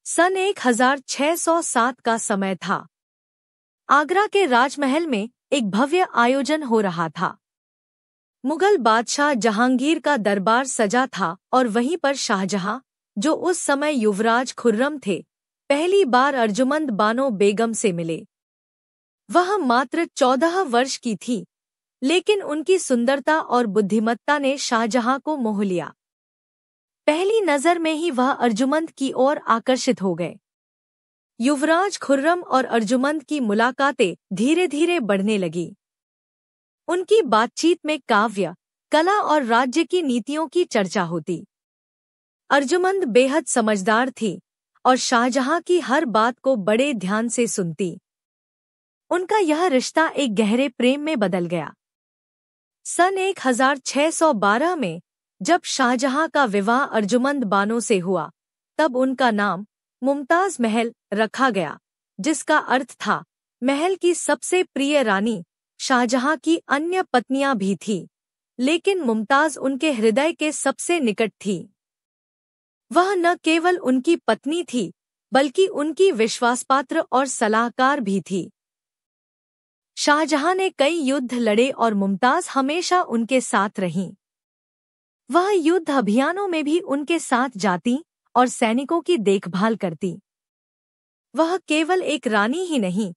सन 1607 का समय था। आगरा के राजमहल में एक भव्य आयोजन हो रहा था। मुगल बादशाह जहांगीर का दरबार सजा था और वहीं पर शाहजहां, जो उस समय युवराज खुर्रम थे, पहली बार अर्जुमंद बानो बेगम से मिले। वह मात्र 14 वर्ष की थी, लेकिन उनकी सुंदरता और बुद्धिमत्ता ने शाहजहां को मोह लिया। पहली नजर में ही वह अर्जुमंद की ओर आकर्षित हो गए। युवराज खुर्रम और अर्जुमंद की मुलाकातें धीरे धीरे बढ़ने लगी। उनकी बातचीत में काव्य, कला और राज्य की नीतियों की चर्चा होती। अर्जुमंद बेहद समझदार थी और शाहजहां की हर बात को बड़े ध्यान से सुनती। उनका यह रिश्ता एक गहरे प्रेम में बदल गया। सन 1612 में जब शाहजहां का विवाह अर्जुमंद बानो से हुआ, तब उनका नाम मुमताज महल रखा गया, जिसका अर्थ था महल की सबसे प्रिय रानी। शाहजहां की अन्य पत्नियां भी थीं, लेकिन मुमताज उनके हृदय के सबसे निकट थी। वह न केवल उनकी पत्नी थी, बल्कि उनकी विश्वासपात्र और सलाहकार भी थी। शाहजहां ने कई युद्ध लड़े और मुमताज हमेशा उनके साथ रहीं। वह युद्ध अभियानों में भी उनके साथ जाती और सैनिकों की देखभाल करती। वह केवल एक रानी ही नहीं,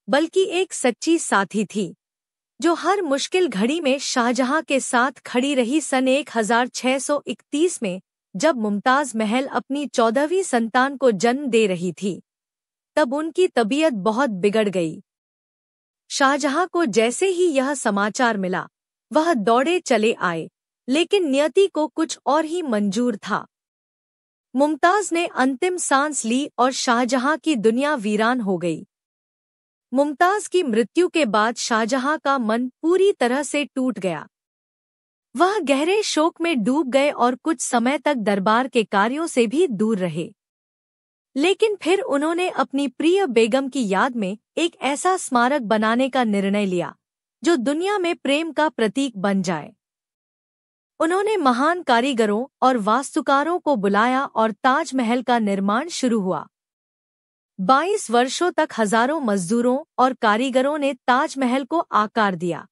बल्कि एक सच्ची साथी थी, जो हर मुश्किल घड़ी में शाहजहां के साथ खड़ी रही। सन 1631 में जब मुमताज महल अपनी 14वीं संतान को जन्म दे रही थी, तब उनकी तबीयत बहुत बिगड़ गई। शाहजहां को जैसे ही यह समाचार मिला, वह दौड़े चले आए, लेकिन नियति को कुछ और ही मंजूर था। मुमताज ने अंतिम सांस ली और शाहजहां की दुनिया वीरान हो गई। मुमताज की मृत्यु के बाद शाहजहां का मन पूरी तरह से टूट गया। वह गहरे शोक में डूब गए और कुछ समय तक दरबार के कार्यों से भी दूर रहे। लेकिन फिर उन्होंने अपनी प्रिय बेगम की याद में एक ऐसा स्मारक बनाने का निर्णय लिया, जो दुनिया में प्रेम का प्रतीक बन जाए। उन्होंने महान कारीगरों और वास्तुकारों को बुलाया और ताजमहल का निर्माण शुरू हुआ। 22 वर्षों तक हजारों मजदूरों और कारीगरों ने ताजमहल को आकार दिया।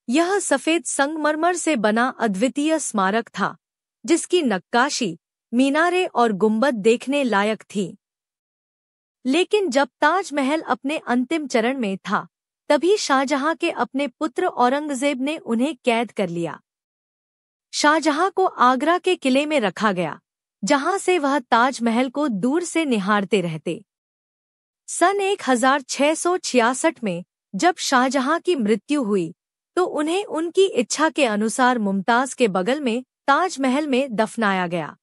यह सफेद संगमरमर से बना अद्वितीय स्मारक था, जिसकी नक्काशी, मीनारें और गुंबद देखने लायक थी। लेकिन जब ताजमहल अपने अंतिम चरण में था, तभी शाहजहां के अपने पुत्र औरंगजेब ने उन्हें कैद कर लिया। शाहजहां को आगरा के किले में रखा गया, जहां से वह ताजमहल को दूर से निहारते रहते। सन 1666 में जब शाहजहां की मृत्यु हुई, तो उन्हें उनकी इच्छा के अनुसार मुमताज के बगल में ताजमहल में दफनाया गया।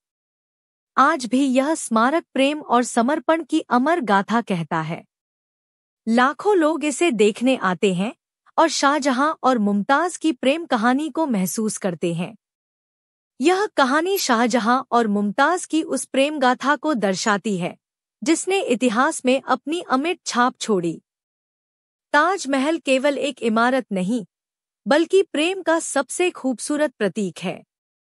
आज भी यह स्मारक प्रेम और समर्पण की अमर गाथा कहता है। लाखों लोग इसे देखने आते हैं और शाहजहां और मुमताज की प्रेम कहानी को महसूस करते हैं। यह कहानी शाहजहां और मुमताज की उस प्रेम गाथा को दर्शाती है, जिसने इतिहास में अपनी अमिट छाप छोड़ी। ताजमहल केवल एक इमारत नहीं, बल्कि प्रेम का सबसे खूबसूरत प्रतीक है।